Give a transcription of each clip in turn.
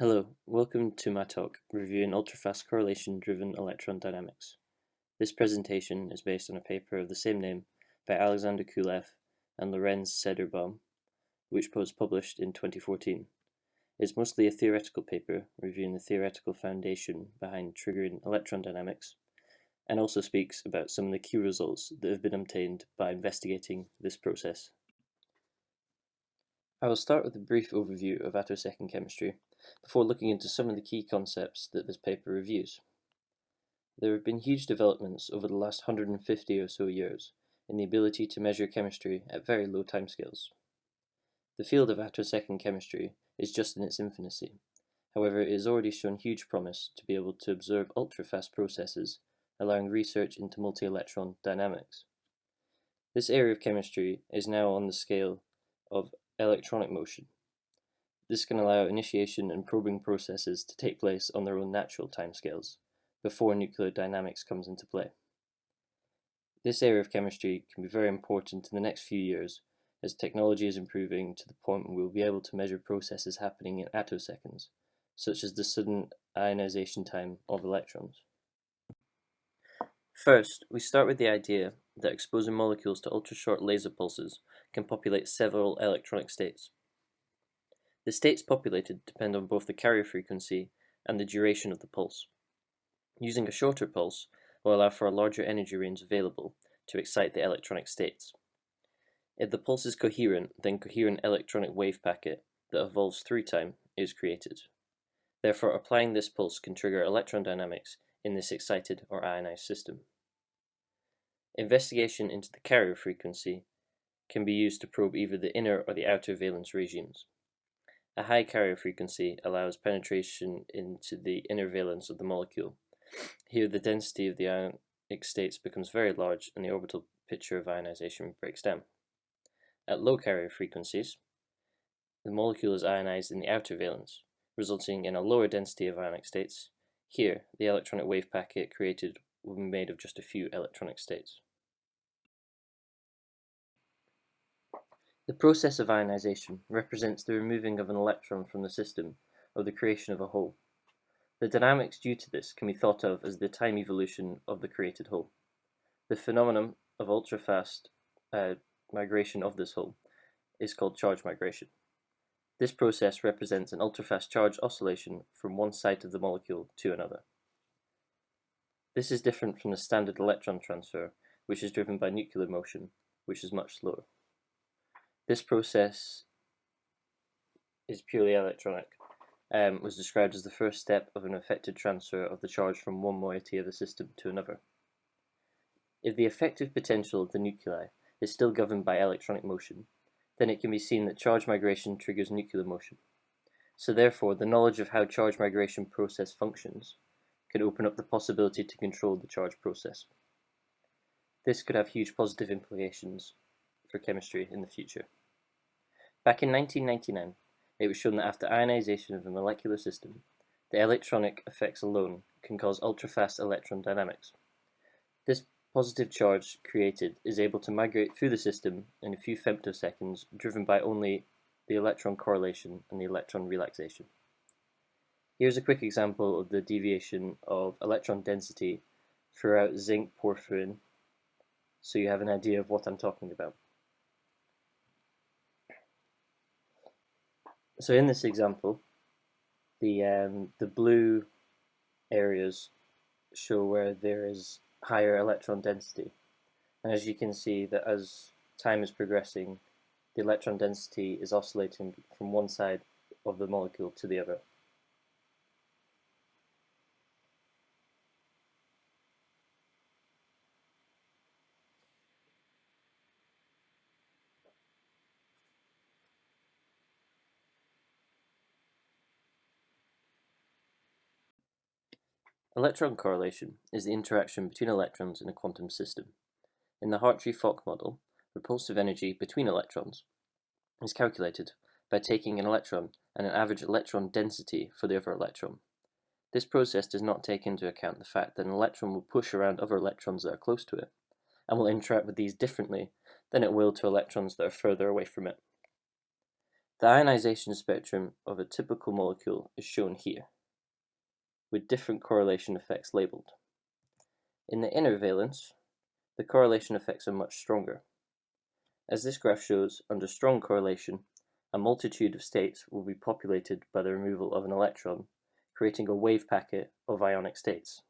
Hello, welcome to my talk reviewing ultrafast correlation-driven electron dynamics. This presentation is based on a paper of the same name by Alexander Kulev and Lorenz Sederbaum, which was published in 2014. It's mostly a theoretical paper reviewing the theoretical foundation behind triggering electron dynamics, and also speaks about some of the key results that have been obtained by investigating this process. I will start with a brief overview of attosecond chemistry before looking into some of the key concepts that this paper reviews. There have been huge developments over the last 150 or so years in the ability to measure chemistry at very low timescales. The field of attosecond chemistry is just in its infancy. However, it has already shown huge promise to be able to observe ultrafast processes, allowing research into multi-electron dynamics. This area of chemistry is now on the scale of electronic motion. This can allow initiation and probing processes to take place on their own natural timescales, before nuclear dynamics comes into play. This area of chemistry can be very important in the next few years as technology is improving to the point where we will be able to measure processes happening in attoseconds, such as the sudden ionization time of electrons. First, we start with the idea that exposing molecules to ultrashort laser pulses can populate several electronic states. The states populated depend on both the carrier frequency and the duration of the pulse. Using a shorter pulse will allow for a larger energy range available to excite the electronic states. If the pulse is coherent, then coherent electronic wave packet that evolves through time is created. Therefore, applying this pulse can trigger electron dynamics in this excited or ionized system. Investigation into the carrier frequency can be used to probe either the inner or the outer valence regimes. A high carrier frequency allows penetration into the inner valence of the molecule. Here, the density of the ionic states becomes very large and the orbital picture of ionization breaks down. At low carrier frequencies, the molecule is ionized in the outer valence, resulting in a lower density of ionic states. Here, the electronic wave packet created will be made of just a few electronic states. The process of ionization represents the removing of an electron from the system or the creation of a hole. The dynamics due to this can be thought of as the time evolution of the created hole. The phenomenon of ultrafast migration of this hole is called charge migration. This process represents an ultrafast charge oscillation from one site of the molecule to another. This is different from the standard electron transfer, which is driven by nuclear motion, which is much slower. This process is purely electronic, was described as the first step of an effective transfer of the charge from one moiety of the system to another. If the effective potential of the nuclei is still governed by electronic motion, then it can be seen that charge migration triggers nuclear motion. So therefore, the knowledge of how charge migration process functions could open up the possibility to control the charge process. This could have huge positive implications for chemistry in the future. Back in 1999, it was shown that after ionization of a molecular system, the electronic effects alone can cause ultrafast electron dynamics. This positive charge created is able to migrate through the system in a few femtoseconds, driven by only the electron correlation and the electron relaxation. Here's a quick example of the deviation of electron density throughout zinc porphyrin, so you have an idea of what I'm talking about. So in this example, the blue areas show where there is higher electron density, and as you can see that as time is progressing, the electron density is oscillating from one side of the molecule to the other. Electron correlation is the interaction between electrons in a quantum system. In the Hartree-Fock model, repulsive energy between electrons is calculated by taking an electron and an average electron density for the other electron. This process does not take into account the fact that an electron will push around other electrons that are close to it, and will interact with these differently than it will to electrons that are further away from it. The ionization spectrum of a typical molecule is shown here, with different correlation effects labelled. In the inner valence, the correlation effects are much stronger. As this graph shows, under strong correlation, a multitude of states will be populated by the removal of an electron, creating a wave packet of ionic states.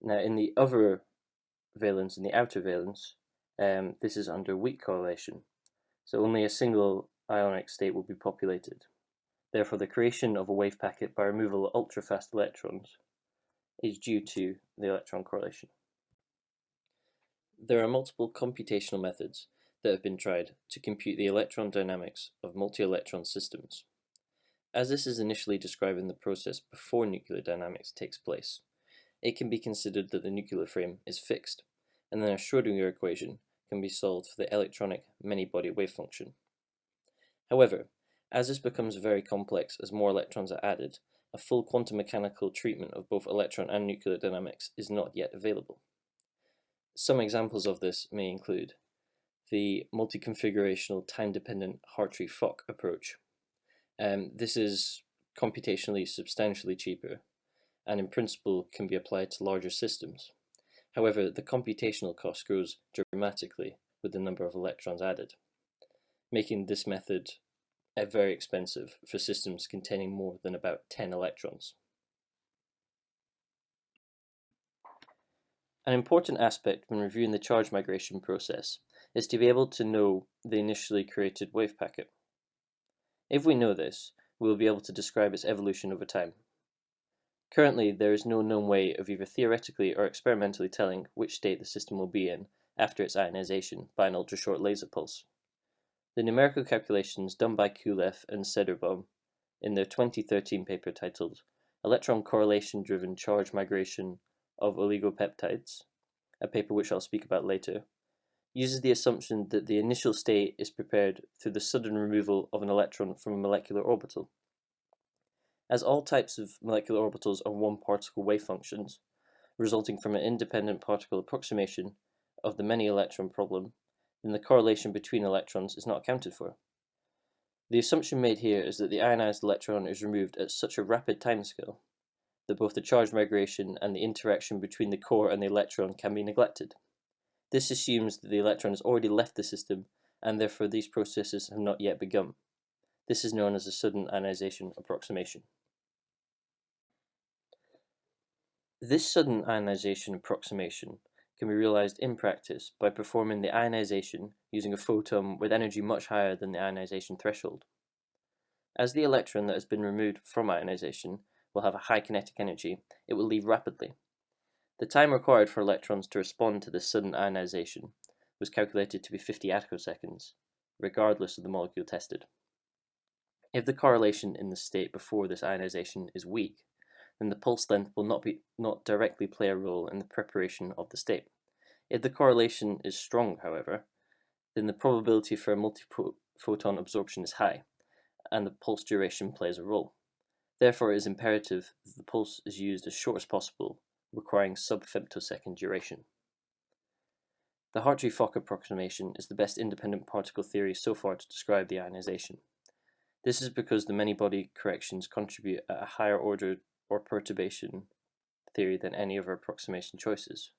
Now, in the other valence, in the outer valence, this is under weak correlation, so only a single ionic state will be populated. Therefore, the creation of a wave packet by removal of ultrafast electrons is due to the electron correlation. There are multiple computational methods that have been tried to compute the electron dynamics of multi-electron systems. As this is initially describing the process before nuclear dynamics takes place, it can be considered that the nuclear frame is fixed, and then a Schrödinger equation can be solved for the electronic many-body wave function. However, as this becomes very complex as more electrons are added, a full quantum mechanical treatment of both electron and nuclear dynamics is not yet available. Some examples of this may include the multi-configurational time-dependent Hartree-Fock approach. This is computationally substantially cheaper and in principle can be applied to larger systems. However, the computational cost grows dramatically with the number of electrons added, making this method very expensive for systems containing more than about 10 electrons. An important aspect when reviewing the charge migration process is to be able to know the initially created wave packet. If we know this, we will be able to describe its evolution over time. Currently, there is no known way of either theoretically or experimentally telling which state the system will be in after its ionization by an ultrashort laser pulse. The numerical calculations done by Kulev and Sederbaum in their 2013 paper titled Electron Correlation-Driven Charge Migration of Oligopeptides, a paper which I'll speak about later, uses the assumption that the initial state is prepared through the sudden removal of an electron from a molecular orbital. As all types of molecular orbitals are one-particle wave functions, resulting from an independent particle approximation of the many-electron problem, then the correlation between electrons is not accounted for. The assumption made here is that the ionized electron is removed at such a rapid timescale that both the charge migration and the interaction between the core and the electron can be neglected. This assumes that the electron has already left the system and therefore these processes have not yet begun. This is known as a sudden ionization approximation. This sudden ionization approximation can be realized in practice by performing the ionization using a photon with energy much higher than the ionization threshold. As the electron that has been removed from ionization will have a high kinetic energy, it will leave rapidly. The time required for electrons to respond to this sudden ionization was calculated to be 50 attoseconds, regardless of the molecule tested. If the correlation in the state before this ionization is weak, then the pulse length will not directly play a role in the preparation of the state. If the correlation is strong, however, then the probability for a multi-photon absorption is high, and the pulse duration plays a role. Therefore, it is imperative that the pulse is used as short as possible, requiring sub-femtosecond duration. The Hartree-Fock approximation is the best independent particle theory so far to describe the ionization. This is because the many-body corrections contribute at a higher order or perturbation theory than any other approximation choices.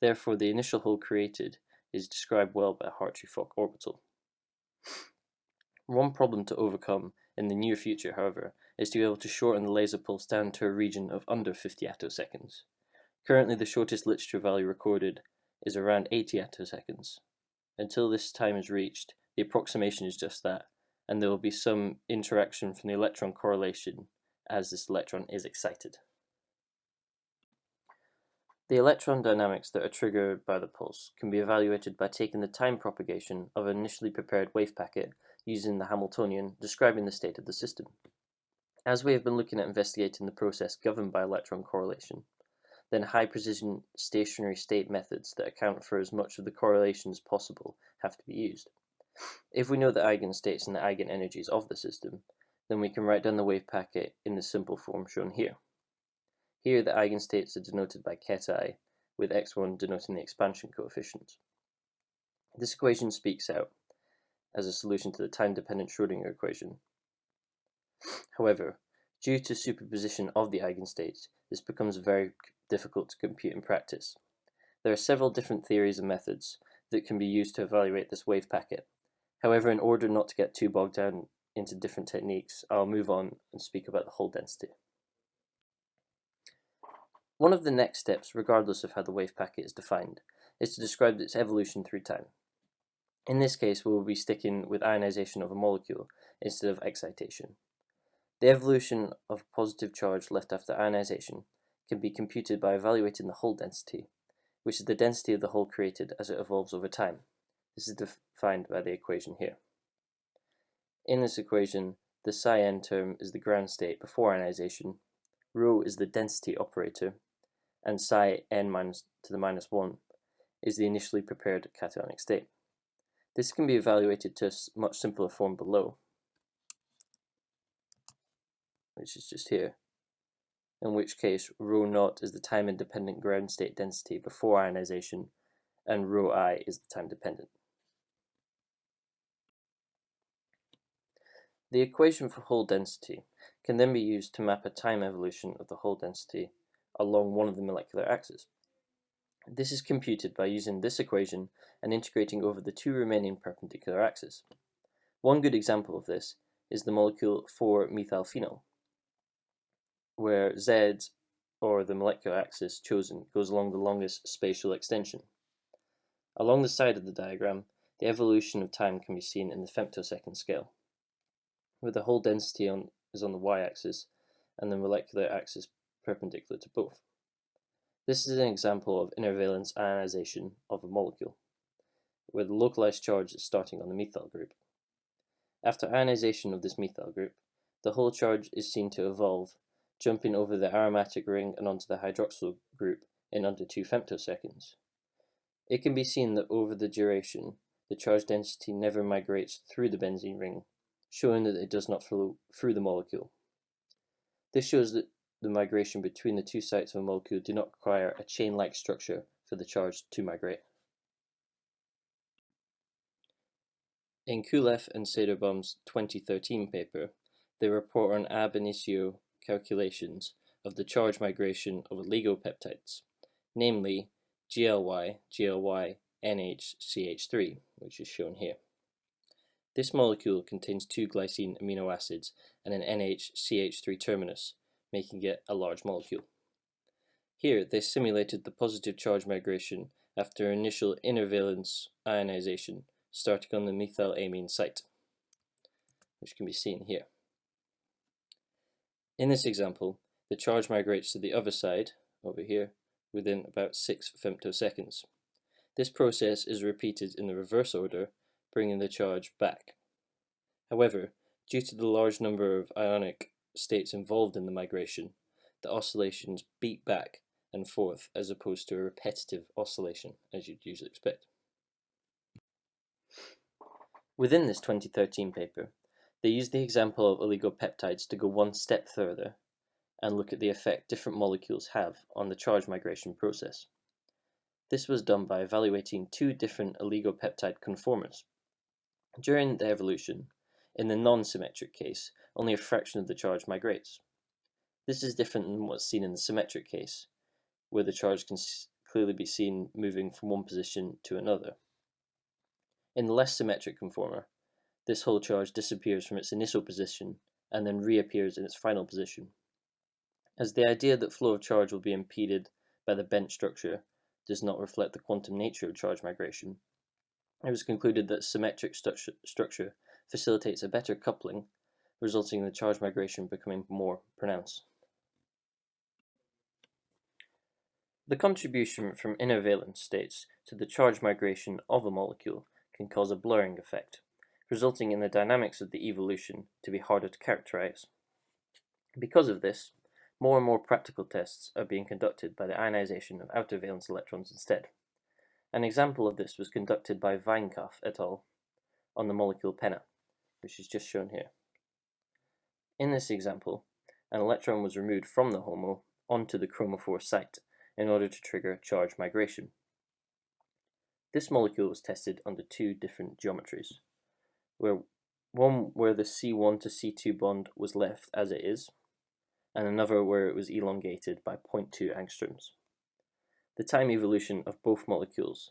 Therefore, the initial hole created is described well by a Hartree-Fock orbital. One problem to overcome in the near future, however, is to be able to shorten the laser pulse down to a region of under 50 attoseconds. Currently, the shortest literature value recorded is around 80 attoseconds. Until this time is reached, the approximation is just that, and there will be some interaction from the electron correlation as this electron is excited. The electron dynamics that are triggered by the pulse can be evaluated by taking the time propagation of an initially prepared wave packet using the Hamiltonian describing the state of the system. As we have been looking at investigating the process governed by electron correlation, then high-precision stationary state methods that account for as much of the correlation as possible have to be used. If we know the eigenstates and the eigenenergies of the system, then we can write down the wave packet in the simple form shown here. Here, the eigenstates are denoted by ket(i), with x1 denoting the expansion coefficient. This equation speaks out, as a solution to the time-dependent Schrödinger equation. However, due to superposition of the eigenstates, this becomes very difficult to compute in practice. There are several different theories and methods that can be used to evaluate this wave packet. However, in order not to get too bogged down into different techniques, I'll move on and speak about the Hall density. One of the next steps, regardless of how the wave packet is defined, is to describe its evolution through time. In this case, we will be sticking with ionization of a molecule instead of excitation. The evolution of positive charge left after ionization can be computed by evaluating the Hall density, which is the density of the hole created as it evolves over time. This is defined by the equation here. In this equation, the psi n term is the ground state before ionization, rho is the density operator, and psi n to the minus 1 is the initially prepared cationic state. This can be evaluated to a much simpler form below, which is just here, in which case rho naught is the time-independent ground state density before ionization, and rho I is the time-dependent. The equation for Hall density can then be used to map a time evolution of the Hall density along one of the molecular axes. This is computed by using this equation and integrating over the two remaining perpendicular axes. One good example of this is the molecule 4-methylphenol, where Z, or the molecular axis chosen, goes along the longest spatial extension. Along the side of the diagram, the evolution of time can be seen in the femtosecond scale, where the Hall density is on the y-axis and the molecular axis perpendicular to both. This is an example of inner valence ionization of a molecule, where the localized charge is starting on the methyl group. After ionization of this methyl group, the Hall charge is seen to evolve, jumping over the aromatic ring and onto the hydroxyl group in under 2 femtoseconds. It can be seen that over the duration, the charge density never migrates through the benzene ring, showing that it does not flow through the molecule. This shows that the migration between the two sites of a molecule do not require a chain-like structure for the charge to migrate. In Kulev and Sederbaum's 2013 paper, they report on ab initio calculations of the charge migration of oligopeptides, namely GLY, NHCH3, which is shown here. This molecule contains 2 glycine amino acids and an NHCH3 terminus, making it a large molecule. Here, they simulated the positive charge migration after initial inner valence ionization starting on the methylamine site, which can be seen here. In this example, the charge migrates to the other side, over here, within about 6 femtoseconds. This process is repeated in the reverse order, bringing the charge back. However, due to the large number of ionic states involved in the migration, the oscillations beat back and forth as opposed to a repetitive oscillation, as you'd usually expect. Within this 2013 paper, they used the example of oligopeptides to go one step further and look at the effect different molecules have on the charge migration process. This was done by evaluating 2 different oligopeptide conformers. During the evolution, in the non-symmetric case, only a fraction of the charge migrates. This is different than what's seen in the symmetric case, where the charge can clearly be seen moving from one position to another. In the less symmetric conformer, this whole charge disappears from its initial position and then reappears in its final position. As the idea that flow of charge will be impeded by the bent structure does not reflect the quantum nature of charge migration, it was concluded that symmetric structure facilitates a better coupling, resulting in the charge migration becoming more pronounced. The contribution from inner valence states to the charge migration of a molecule can cause a blurring effect, resulting in the dynamics of the evolution to be harder to characterize. Because of this, more and more practical tests are being conducted by the ionization of outer valence electrons instead. An example of this was conducted by Weinkauf et al. On the molecule penna, which is just shown here. In this example, an electron was removed from the HOMO onto the chromophore site in order to trigger charge migration. This molecule was tested under 2 different geometries. one where the C1 to C2 bond was left as it is, and another where it was elongated by 0.2 angstroms. The time evolution of both molecules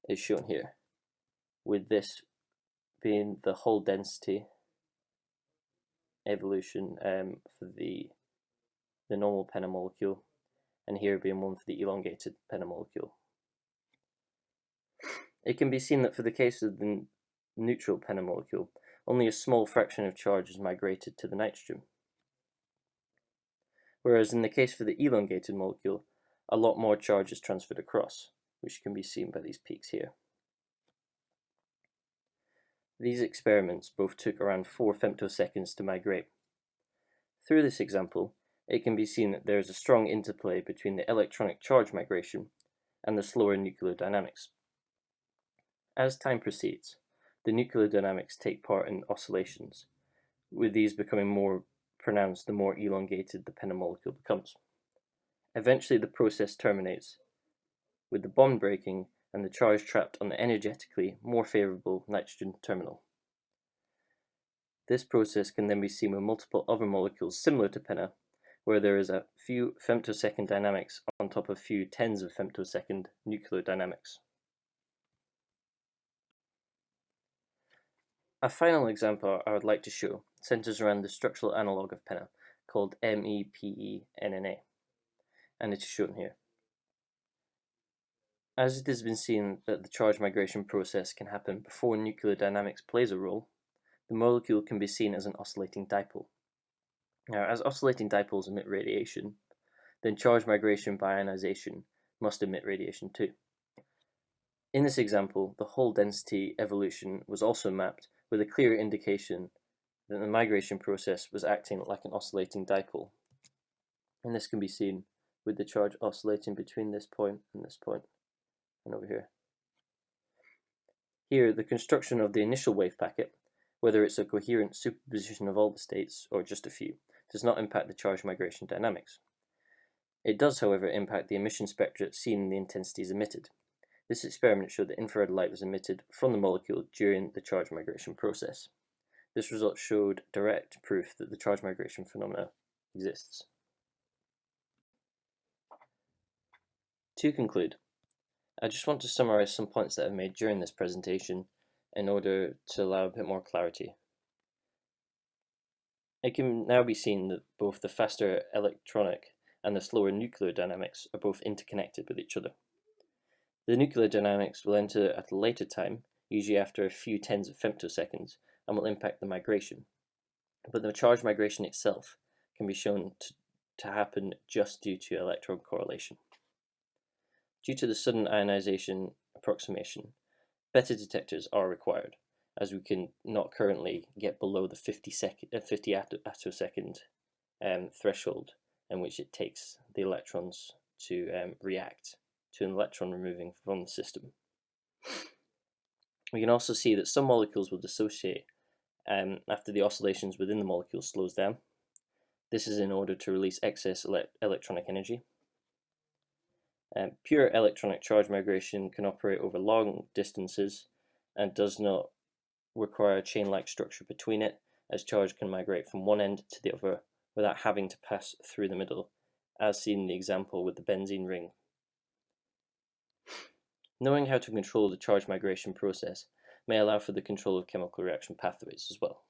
is shown here, with this being the whole density evolution for the normal pentamolecule, and here being one for the elongated pentamolecule. It can be seen that for the case of the neutral pentamolecule, only a small fraction of charge is migrated to the nitrogen. Whereas in the case for the elongated molecule, a lot more charge is transferred across, which can be seen by these peaks here. These experiments both took around 4 femtoseconds to migrate. Through this example, it can be seen that there is a strong interplay between the electronic charge migration and the slower nuclear dynamics. As time proceeds, the nuclear dynamics take part in oscillations, with these becoming more pronounced the more elongated the pentamolecule becomes. Eventually the process terminates, with the bond breaking and the charge trapped on the energetically more favorable nitrogen terminal. This process can then be seen with multiple other molecules similar to penta, where there is a few femtosecond dynamics on top of a few tens of femtosecond nuclear dynamics. A final example I would like to show centers around the structural analog of penta, called MEPENNA, and it is shown here. As it has been seen that the charge migration process can happen before nuclear dynamics plays a role, the molecule can be seen as an oscillating dipole. Now, as oscillating dipoles emit radiation, then charge migration by ionization must emit radiation too. In this example, the whole density evolution was also mapped with a clear indication that the migration process was acting like an oscillating dipole. And this can be seen with the charge oscillating between this point and over here. Here, the construction of the initial wave packet, whether it's a coherent superposition of all the states or just a few, does not impact the charge migration dynamics. It does, however, impact the emission spectra seen in the intensities emitted. This experiment showed that infrared light was emitted from the molecule during the charge migration process. This result showed direct proof that the charge migration phenomena exists. To conclude, I just want to summarize some points that I've made during this presentation in order to allow a bit more clarity. It can now be seen that both the faster electronic and the slower nuclear dynamics are both interconnected with each other. The nuclear dynamics will enter at a later time, usually after a few tens of femtoseconds, and will impact the migration. But the charge migration itself can be shown to happen just due to electron correlation. Due to the sudden ionization approximation, better detectors are required, as we can not currently get below the 50 attosecond threshold in which it takes the electrons to react to an electron removing from the system. We can also see that some molecules will dissociate after the oscillations within the molecule slows down. This is in order to release excess electronic energy. Pure electronic charge migration can operate over long distances and does not require a chain-like structure between it, as charge can migrate from one end to the other without having to pass through the middle, as seen in the example with the benzene ring. Knowing how to control the charge migration process may allow for the control of chemical reaction pathways as well.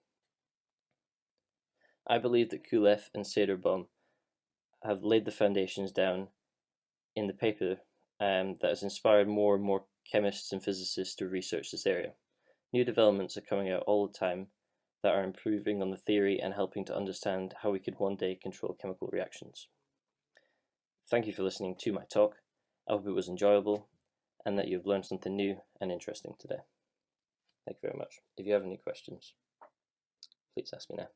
I believe that Kulef and Sederbaum have laid the foundations down in the paper that has inspired more and more chemists and physicists to research this area. New developments are coming out all the time that are improving on the theory and helping to understand how we could one day control chemical reactions. Thank you for listening to my talk. I hope it was enjoyable and that you've learned something new and interesting today. Thank you very much. If you have any questions, please ask me now.